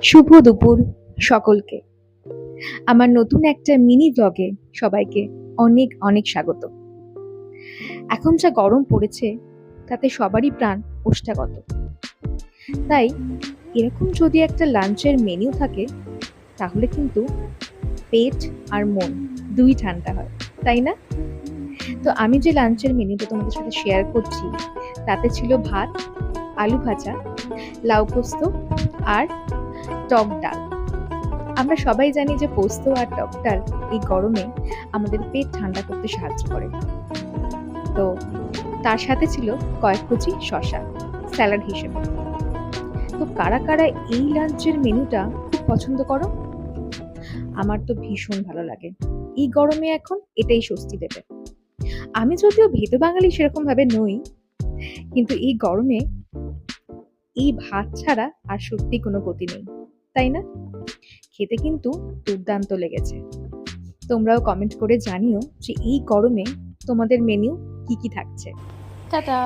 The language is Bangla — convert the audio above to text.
শুভ দুপুর সকলকে। আমার নতুন একটা মিনি ব্লগে সবাইকে অনেক অনেক স্বাগত। এখন যা গরম পড়েছে তাতে সবারই প্রাণ ওষ্ঠাগত। তাই এরকম যদি একটা লাঞ্চের মেনু থাকে তাহলে কিন্তু পেট আর মন দুই ঠান্ডা হয়, তাই না? তো আমি যে লাঞ্চের মেনুটা তোমাদের সাথে শেয়ার করছি তাতে ছিল ভাত, আলু ভাজা, লাউ পোস্ত আর টক ডাল। আমরা সবাই জানি যে পোস্ত আর টক ডাল এই গরমে আমাদের পেট ঠান্ডা করতে সাহায্য করে। তো তার সাথে ছিল কয়েক কুচি শসা স্যালাড হিসেবে। তো কারা কারা এই লাঞ্চের মেনুটা খুব পছন্দ করো? আমার তো ভীষণ ভালো লাগে। এই গরমে এখন এটাই স্বস্তি দেবে। আমি যদিও ভেতো বাঙালি সেরকম ভাবে নই, কিন্তু এই গরমে এই ভাত ছাড়া আর সত্যি কোনো গতি নেই, তাই না? খেতে কিন্তু দুর্দান্ত লেগেছে। তোমরাও কমেন্ট করে জানিও যে এই গরমে তোমাদের মেনু কি কি থাকছে। টাটা।